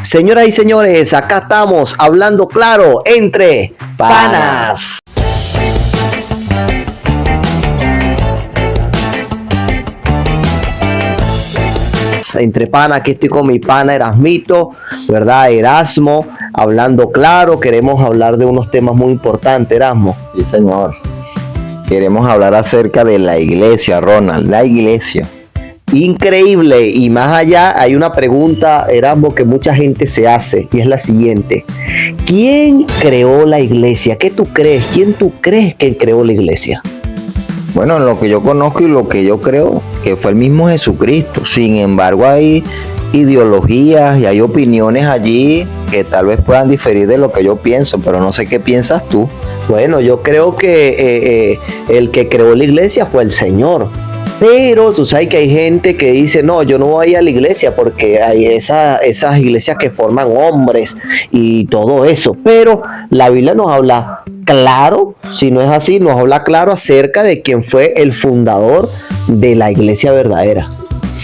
Señoras y señores, acá estamos hablando claro entre panas. Entre panas, aquí estoy con mi pana Erasmito, ¿verdad? Erasmo, hablando claro. Queremos hablar de unos temas muy importantes, Erasmo. Sí, señor. Queremos hablar acerca de la iglesia, Ronald, la iglesia. Increíble, y más allá hay una pregunta, Erasmo, que mucha gente se hace, y es la siguiente: ¿quién creó la iglesia? ¿Qué tú crees? ¿Quién tú crees que creó la iglesia? Bueno, lo que yo conozco y lo que yo creo que fue el mismo Jesucristo. Sin embargo, hay ideologías y hay opiniones allí que tal vez puedan diferir de lo que yo pienso, pero no sé qué piensas tú. Bueno, yo creo que el que creó la iglesia fue el Señor. Pero tú sabes que hay gente que dice, no, yo no voy a ir a la iglesia porque hay esas iglesias que forman hombres y todo eso. Pero la Biblia nos habla claro, si no es así, nos habla claro acerca de quién fue el fundador de la iglesia verdadera.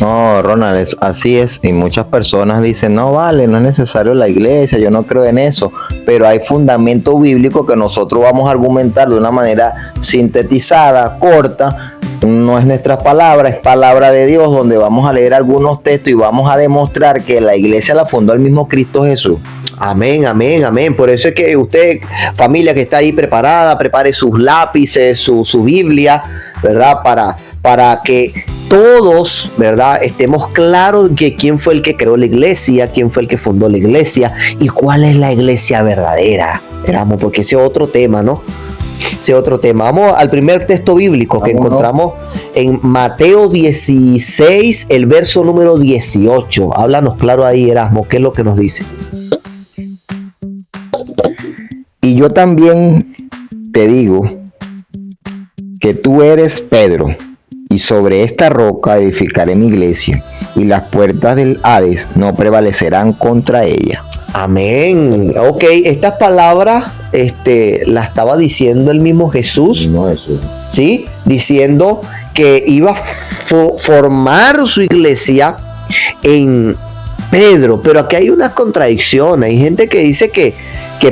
No, Ronald, así es. Y muchas personas dicen, no vale, no es necesario la iglesia, yo no creo en eso. Pero hay fundamento bíblico que nosotros vamos a argumentar de una manera sintetizada, corta. No es nuestra palabra, es palabra de Dios, donde vamos a leer algunos textos y vamos a demostrar que la iglesia la fundó el mismo Cristo Jesús. Amén, amén, amén. Por eso es que usted, familia que está ahí preparada, prepare sus lápices, su Biblia, ¿verdad? Para que todos, ¿verdad?, estemos claros de quién fue el que creó la iglesia, quién fue el que fundó la iglesia y cuál es la iglesia verdadera. Éramos, porque ese es otro tema, ¿no? Ese otro tema. Vamos al primer texto bíblico que encontramos en Mateo 16, el verso número 18. Háblanos claro ahí, Erasmo, ¿qué es lo que nos dice? Y yo también te digo que tú eres Pedro, y sobre esta roca edificaré mi iglesia, y las puertas del Hades no prevalecerán contra ella. Amén. Ok, estas palabras la estaba diciendo el mismo Jesús. No, Jesús. ¿Sí? Diciendo que iba a formar su iglesia en Pedro. Pero aquí hay una contradicción. Hay gente que dice que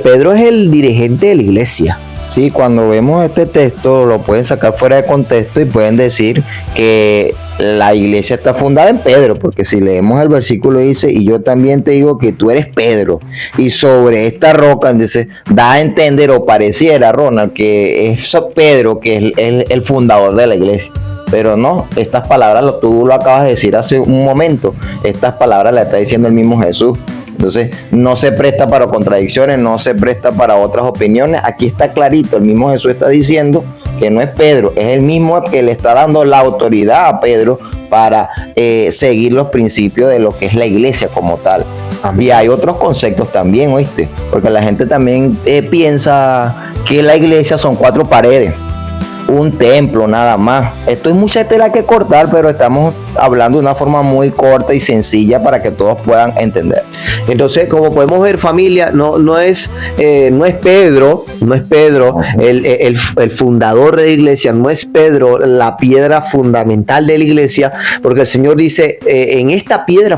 Pedro es el dirigente de la iglesia. Sí, cuando vemos este texto lo pueden sacar fuera de contexto y pueden decir que la iglesia está fundada en Pedro, porque si leemos el versículo dice, y yo también te digo que tú eres Pedro, y sobre esta roca, dice, da a entender o pareciera, Ronald, que es Pedro que es el fundador de la iglesia. Pero no, estas palabras tú lo acabas de decir hace un momento, estas palabras las está diciendo el mismo Jesús. Entonces no se presta para contradicciones, no se presta para otras opiniones. Aquí está clarito, el mismo Jesús está diciendo que no es Pedro, es el mismo que le está dando la autoridad a Pedro para seguir los principios de lo que es la iglesia como tal. Y hay otros conceptos también, ¿oíste? Porque la gente también piensa que la iglesia son 4 paredes, un templo nada más. Esto es mucha tela que cortar, pero estamos hablando de una forma muy corta y sencilla para que todos puedan entender. Entonces, como podemos ver, familia, no es Pedro el fundador de la iglesia, no es Pedro la piedra fundamental de la iglesia, porque el Señor dice, en esta piedra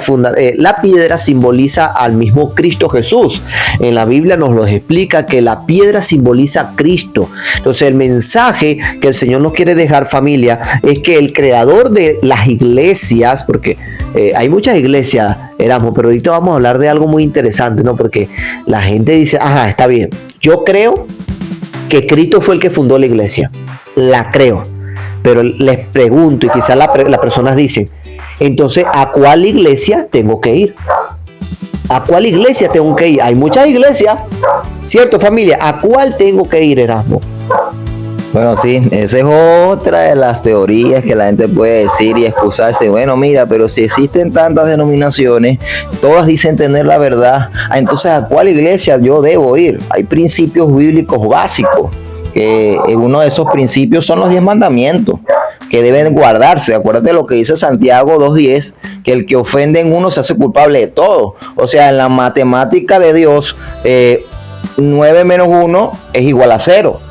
la piedra simboliza al mismo Cristo Jesús. En la Biblia nos lo explica que la piedra simboliza a Cristo. Entonces, el mensaje que el Señor nos quiere dejar, familia, es que el creador de las iglesias, porque hay muchas iglesias, Erasmo, pero ahorita vamos a hablar de algo muy interesante, ¿no? Porque la gente dice, ajá, está bien, yo creo que Cristo fue el que fundó la iglesia, la creo, pero les pregunto, y quizás las personas dicen, entonces, ¿a cuál iglesia tengo que ir? ¿A cuál iglesia tengo que ir? Hay muchas iglesias, ¿cierto, familia? ¿A cuál tengo que ir, Erasmo? Bueno, sí, esa es otra de las teorías que la gente puede decir y excusarse. Bueno, mira, pero si existen tantas denominaciones, todas dicen tener la verdad, entonces ¿a cuál iglesia yo debo ir? Hay principios bíblicos básicos, que uno de esos principios son los 10 mandamientos, que deben guardarse. Acuérdate lo que dice Santiago 2:10, que el que ofende en uno se hace culpable de todo. O sea, en la matemática de Dios, 9 menos 1 es igual a 0.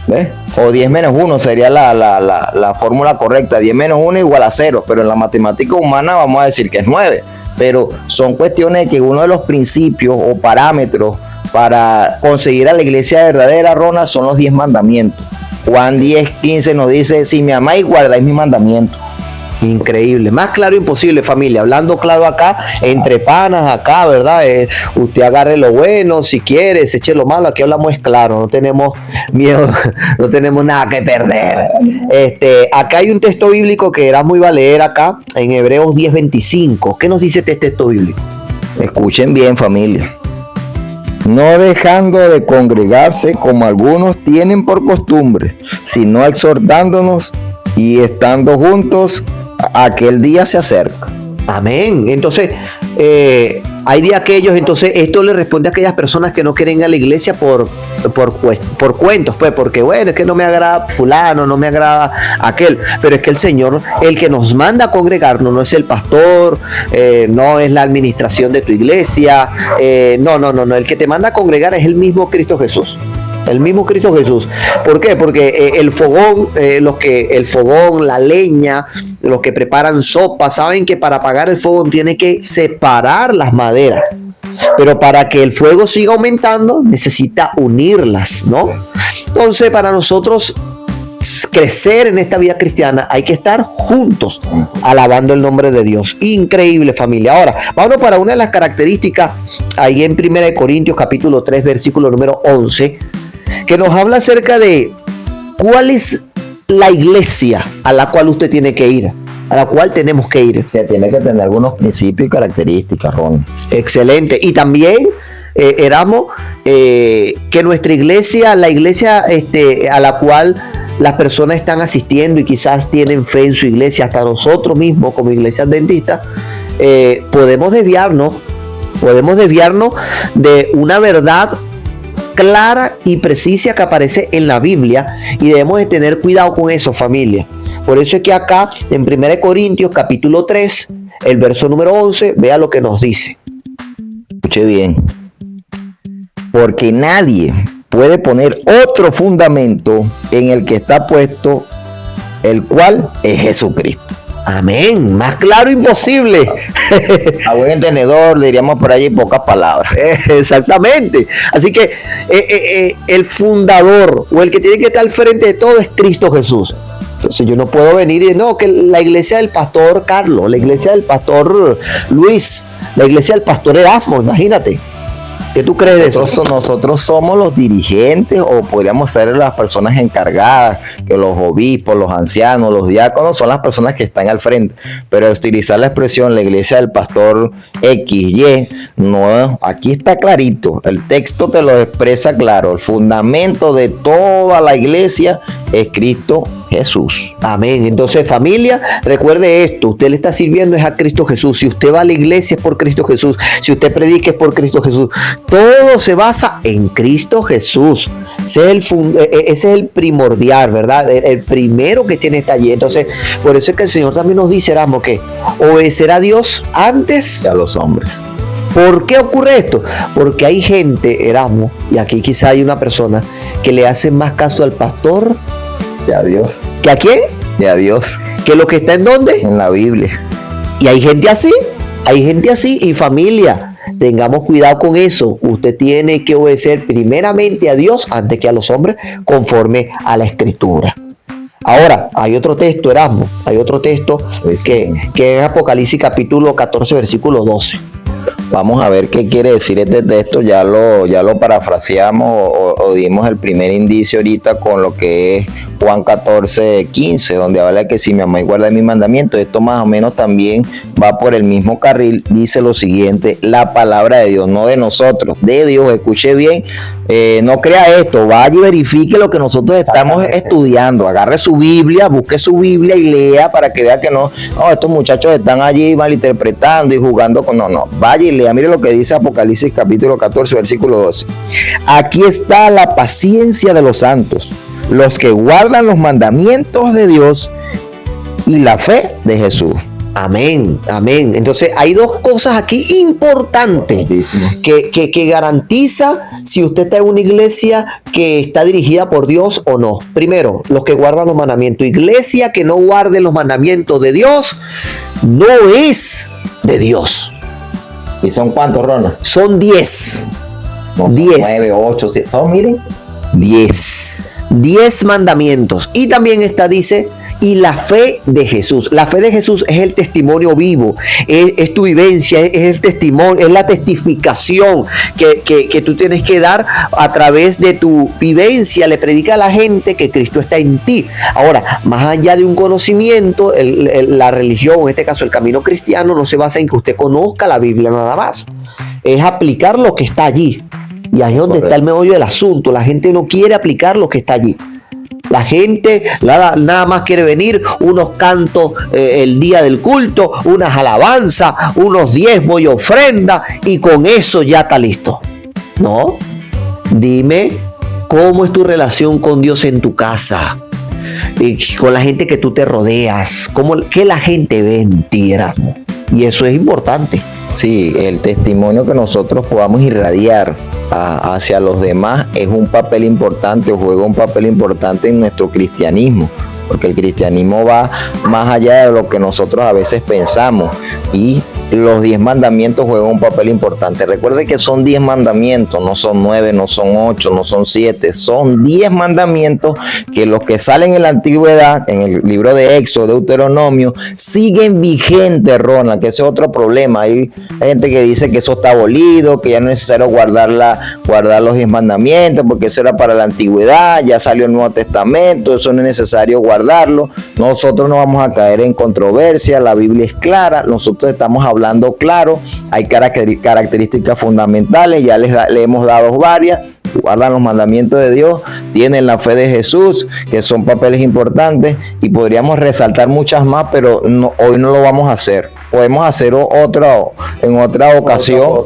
¿Ves? O 10 menos 1 sería la fórmula correcta. 10 menos 1 igual a 0, pero en la matemática humana vamos a decir que es 9. pero son cuestiones de que uno de los principios o parámetros para conseguir a la iglesia verdadera, Ronald, son los 10 mandamientos. Juan 10:15 nos dice: si me amáis, guardáis mis mandamientos. Increíble, más claro imposible, familia, hablando claro acá, entre panas acá, ¿verdad? Usted agarre lo bueno, si quiere, se eche lo malo, aquí hablamos es claro, no tenemos miedo, no tenemos nada que perder. Acá hay un texto bíblico que era muy leer acá, en Hebreos 10:25. ¿Qué nos dice este texto bíblico? Escuchen bien, familia. No dejando de congregarse como algunos tienen por costumbre, sino exhortándonos y estando juntos, aquel día se acerca. Amén. Entonces, hay de aquellos, entonces esto le responde a aquellas personas que no quieren ir a la iglesia por cuentos, pues, porque bueno, es que no me agrada fulano, no me agrada aquel, pero es que el Señor, el que nos manda a congregarnos, no es el pastor, no es la administración de tu iglesia, no, el que te manda a congregar es el mismo Cristo Jesús. El mismo Cristo Jesús. ¿Por qué? Porque el fogón, la leña, los que preparan sopa, saben que para apagar el fuego tiene que separar las maderas. Pero para que el fuego siga aumentando, necesita unirlas, ¿no? Entonces, para nosotros crecer en esta vida cristiana, hay que estar juntos, alabando el nombre de Dios. Increíble, familia. Ahora, vamos para una de las características, ahí en 1 Corintios, capítulo 3, versículo número 11, que nos habla acerca de cuál es la iglesia a la cual usted tiene que ir, a la cual tenemos que ir. Que tiene que tener algunos principios y características, Ron. Excelente. Y también, Erasmo, que nuestra iglesia, la iglesia a la cual las personas están asistiendo y quizás tienen fe en su iglesia, hasta nosotros mismos como iglesia adventista, podemos desviarnos de una verdad clara y precisa que aparece en la Biblia, y debemos de tener cuidado con eso, familia. Por eso es que acá en 1 Corintios capítulo 3, el verso número 11, vea lo que nos dice. Escuche bien. Porque nadie puede poner otro fundamento en el que está puesto, el cual es Jesucristo. Amén, más claro imposible. A buen entendedor, diríamos por allí pocas palabras. Exactamente. Así que el fundador o el que tiene que estar al frente de todo es Cristo Jesús. Entonces yo no puedo venir y decir, no, que la iglesia del pastor Carlos, la iglesia del pastor Luis, la iglesia del pastor Erasmo, imagínate. ¿Qué tú crees de eso? Nosotros somos los dirigentes, o podríamos ser las personas encargadas, que los obispos, los ancianos, los diáconos son las personas que están al frente. Pero utilizar la expresión la iglesia del pastor XY, no, aquí está clarito, el texto te lo expresa claro, el fundamento de toda la iglesia es Cristo Jesús. Amén. Entonces, familia, recuerde esto, usted le está sirviendo es a Cristo Jesús. Si usted va a la iglesia es por Cristo Jesús, si usted predica es por Cristo Jesús. Todo se basa en Cristo Jesús. Ese es el primordial, ¿verdad? El primero que tiene está allí. Entonces, por eso es que el Señor también nos dice, Erasmo, que obedecer a Dios antes que a los hombres. ¿Por qué ocurre esto? Porque hay gente, Erasmo, y aquí quizá hay una persona que le hace más caso al pastor que a Dios. ¿Que a quién? Que a Dios. ¿Que lo que está en dónde? En la Biblia. Y hay gente así, y familia, tengamos cuidado con eso. Usted tiene que obedecer primeramente a Dios antes que a los hombres, conforme a la Escritura. Ahora, hay otro texto, Erasmo, que es Apocalipsis capítulo 14, versículo 12. Vamos a ver qué quiere decir este texto. Ya lo parafraseamos o dimos el primer indicio ahorita con lo que es Juan 14:15, donde habla que si me amáis guardáis mis mandamientos. Esto más o menos también va por el mismo carril. Dice lo siguiente: la palabra de Dios, no de nosotros, de Dios. Escuche bien, no crea esto, vaya y verifique lo que nosotros estamos estudiando. Agarre su Biblia, busque su Biblia y lea para que vea que no, estos muchachos están allí malinterpretando y jugando con... No, vaya y lea. Mire lo que dice Apocalipsis capítulo 14, versículo 12. Aquí está la paciencia de los santos, los que guardan los mandamientos de Dios y la fe de Jesús. Amén, amén. Entonces hay dos cosas aquí importantes que garantiza si usted está en una iglesia que está dirigida por Dios o no. Primero, los que guardan los mandamientos. Iglesia que no guarde los mandamientos de Dios no es de Dios. ¿Y son cuántos, Ronald? Son 10. No, son 10. 9, 8, 7. Son, miren, 10. 10 mandamientos. Y también dice, y la fe de Jesús. La fe de Jesús es el testimonio vivo, es tu vivencia, es el testimonio, es la testificación que tú tienes que dar a través de tu vivencia. Le predica a la gente que Cristo está en ti. Ahora, más allá de un conocimiento, la religión, en este caso el camino cristiano, no se basa en que usted conozca la Biblia nada más. Es aplicar lo que está allí. Y ahí es donde está el meollo del asunto. La gente no quiere aplicar lo que está allí. La gente nada más quiere venir, unos cantos el día del culto, unas alabanzas, unos diezmos y ofrendas, y con eso ya está listo. No, dime cómo es tu relación con Dios en tu casa, y con la gente que tú te rodeas, qué la gente ve en ti, Erasmo. Y eso es importante. Sí, el testimonio que nosotros podamos irradiar hacia los demás es un papel importante, o juega un papel importante en nuestro cristianismo, porque el cristianismo va más allá de lo que nosotros a veces pensamos, y los 10 mandamientos juegan un papel importante. Recuerde que son 10 mandamientos, no son 9, no son 8, no son 7, son 10 mandamientos que los que salen en la antigüedad, en el libro de Éxodo, Deuteronomio, siguen vigentes, Ronald, que ese es otro problema. Hay gente que dice que eso está abolido, que ya no es necesario guardar los 10 mandamientos, porque eso era para la antigüedad, ya salió el Nuevo Testamento, eso no es necesario guardarlo. Nosotros no vamos a caer en controversia, la Biblia es clara, nosotros estamos hablando claro, hay características fundamentales, ya le hemos dado varias. Guardan los mandamientos de Dios, tienen la fe de Jesús, que son papeles importantes, y podríamos resaltar muchas más, pero hoy no lo vamos a hacer. Podemos hacer en otra ocasión,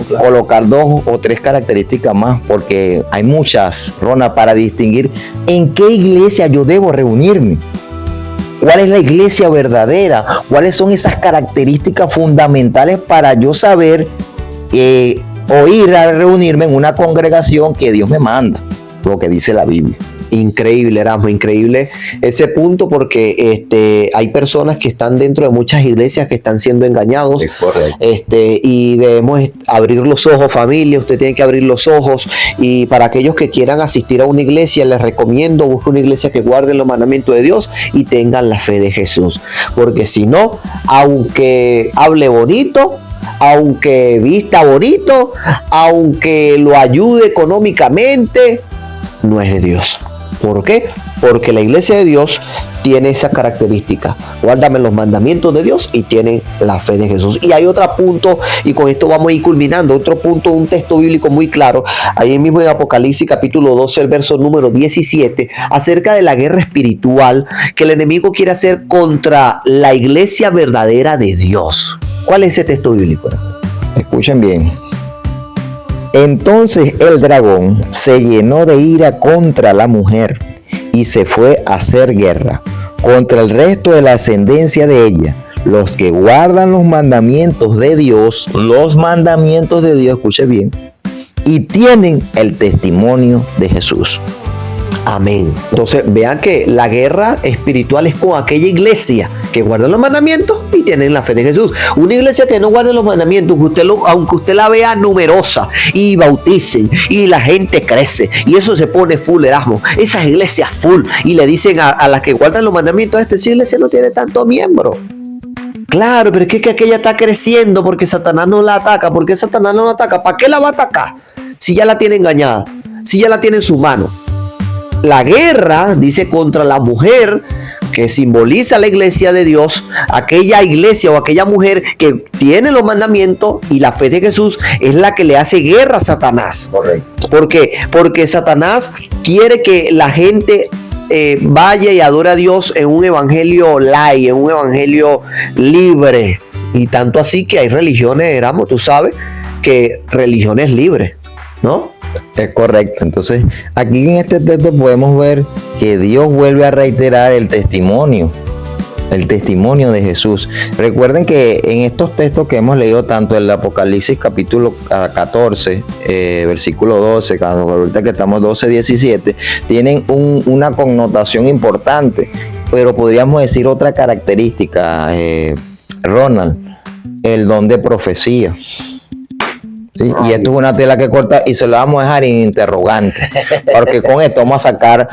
claro, colocar 2 o 3 características más, porque hay muchas, Rona, para distinguir en qué iglesia yo debo reunirme. ¿Cuál es la iglesia verdadera? ¿Cuáles son esas características fundamentales para yo saber o ir a reunirme en una congregación que Dios me manda? Lo que dice la Biblia. Increíble, Erasmo, increíble ese punto, porque hay personas que están dentro de muchas iglesias que están siendo engañados. Es correcto. Y debemos abrir los ojos, familia. Usted tiene que abrir los ojos, y para aquellos que quieran asistir a una iglesia, les recomiendo buscar una iglesia que guarde los mandamientos de Dios y tengan la fe de Jesús, porque si no, aunque hable bonito, aunque vista bonito, aunque lo ayude económicamente, no es de Dios. ¿Por qué? Porque la iglesia de Dios tiene esa característica: guárdame los mandamientos de Dios, y tiene la fe de Jesús. Y hay otro punto, y con esto vamos a ir culminando, otro punto, un texto bíblico muy claro, ahí mismo en Apocalipsis capítulo 12, el verso número 17, acerca de la guerra espiritual que el enemigo quiere hacer contra la iglesia verdadera de Dios. ¿Cuál es ese texto bíblico? Escuchen bien. Entonces el dragón se llenó de ira contra la mujer y se fue a hacer guerra contra el resto de la ascendencia de ella, los que guardan los mandamientos de Dios, escuche bien, y tienen el testimonio de Jesús. Amén. Entonces vean que la guerra espiritual es con aquella iglesia que guarda los mandamientos y tienen la fe de Jesús. Una iglesia que no guarda los mandamientos, aunque usted la vea numerosa y bauticen y la gente crece y eso se pone full, Erasmo, esas iglesias full, y le dicen a las que guardan los mandamientos, esa iglesia no tiene tantos miembros. Claro, pero es que aquella está creciendo porque Satanás no la ataca. ¿Por qué Satanás no la ataca? ¿Para qué la va a atacar? Si ya la tiene engañada, si ya la tiene en su mano. La guerra, dice, contra la mujer, que simboliza la iglesia de Dios, aquella iglesia o aquella mujer que tiene los mandamientos y la fe de Jesús, es la que le hace guerra a Satanás. Correcto. ¿Por qué? Porque Satanás quiere que la gente vaya y adore a Dios en un evangelio light, en un evangelio libre. Y tanto así que hay religiones, Erasmo, tú sabes, que religiones libres, ¿no? Es correcto. Entonces, aquí en este texto podemos ver que Dios vuelve a reiterar el testimonio de Jesús. Recuerden que en estos textos que hemos leído, tanto el Apocalipsis capítulo 14, versículo 12, ahorita que estamos 12, 17, tienen una connotación importante, pero podríamos decir otra característica, Ronald, el don de profecía. ¿sí? Y esto es una tela que corta y se la vamos a dejar en interrogante, porque con esto vamos a sacar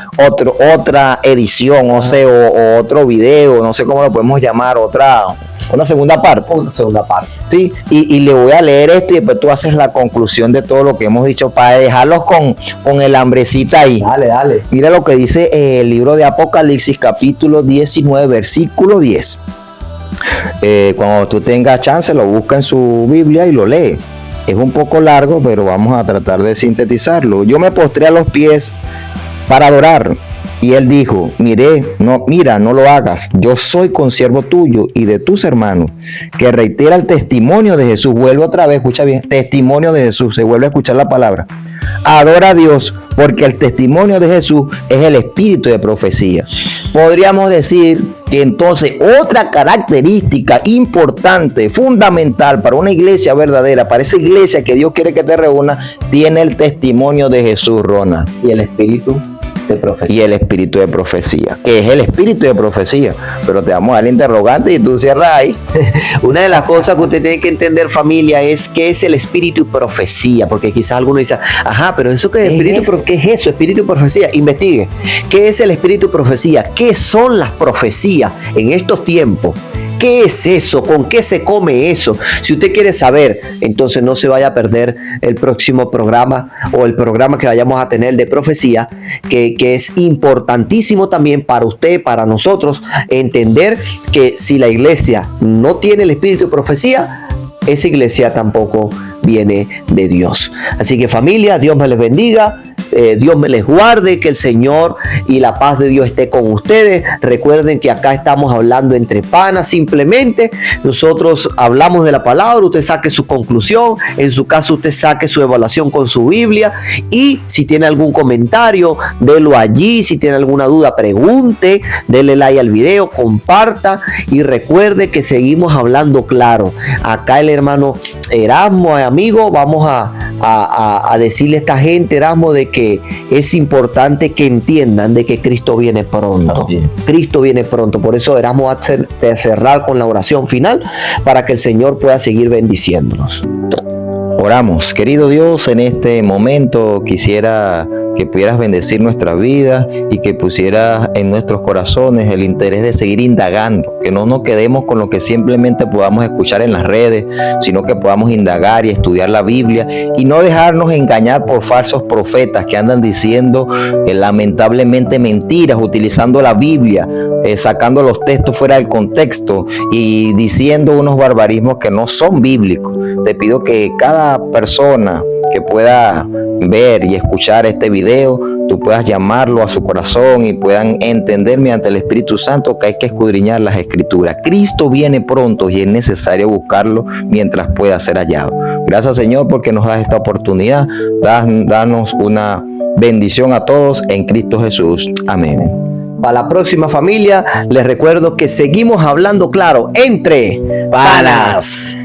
otra edición, o otro video, no sé cómo lo podemos llamar, una segunda parte. Una segunda parte. Sí, y le voy a leer esto y después tú haces la conclusión de todo lo que hemos dicho para dejarlos con el hambrecita ahí. Dale. Mira lo que dice el libro de Apocalipsis, capítulo 19, versículo 10. Cuando tú tengas chance, lo busca en su Biblia y lo lee. Es un poco largo, pero vamos a tratar de sintetizarlo. Yo me postré a los pies para adorar. Y él dijo, mira, no lo hagas. Yo soy consiervo tuyo y de tus hermanos, que reitera el testimonio de Jesús. Vuelve otra vez, escucha bien, testimonio de Jesús. Se vuelve a escuchar la palabra. Adora a Dios, porque el testimonio de Jesús es el espíritu de profecía. Podríamos decir que entonces otra característica importante, fundamental para una iglesia verdadera, para esa iglesia que Dios quiere que te reúna, tiene el testimonio de Jesús, Ronald. Y el espíritu de profecía. Y el espíritu de profecía, que es el espíritu de profecía. Pero te vamos a dar el interrogante y tú cierras ahí. Una de las cosas que usted tiene que entender, familia, es qué es el espíritu y profecía, porque quizás alguno dice, pero eso que es espíritu, ¿qué es eso? Espíritu y profecía. Investigue. ¿Qué es el espíritu y profecía? ¿Qué son las profecías en estos tiempos? ¿Qué es eso? ¿Con qué se come eso? Si usted quiere saber, entonces no se vaya a perder el próximo programa o el programa que vayamos a tener de profecía, que es importantísimo también para usted, para nosotros, entender que si la iglesia no tiene el espíritu de profecía, esa iglesia tampoco viene de Dios. Así que familia, Dios me les bendiga. Dios me les guarde, que el Señor y la paz de Dios esté con ustedes. Recuerden que acá estamos hablando entre panas simplemente. Nosotros hablamos de la palabra, usted saque su conclusión, en su caso usted saque su evaluación con su Biblia y si tiene algún comentario, délo allí. Si tiene alguna duda, pregunte, déle like al video, comparta y recuerde que seguimos hablando claro. Acá el hermano Erasmo, amigo, vamos a decirle a esta gente, Erasmo, de que es importante que entiendan de que Cristo viene pronto. Cristo viene pronto. Por eso Erasmo va a cerrar con la oración final para que el Señor pueda seguir bendiciéndonos. Oramos. Querido Dios, en este momento quisiera que pudieras bendecir nuestra vida y que pusieras en nuestros corazones el interés de seguir indagando, que no nos quedemos con lo que simplemente podamos escuchar en las redes, sino que podamos indagar y estudiar la Biblia y no dejarnos engañar por falsos profetas que andan diciendo lamentablemente mentiras, utilizando la Biblia, sacando los textos fuera del contexto y diciendo unos barbarismos que no son bíblicos. Te pido que cada persona que pueda ver y escuchar este video, tú puedas llamarlo a su corazón y puedan entender mediante el Espíritu Santo que hay que escudriñar las Escrituras. Cristo viene pronto y es necesario buscarlo mientras pueda ser hallado. Gracias, Señor, porque nos das esta oportunidad. Danos una bendición a todos en Cristo Jesús. Amén. Para la próxima, familia, les recuerdo que seguimos hablando claro entre panas.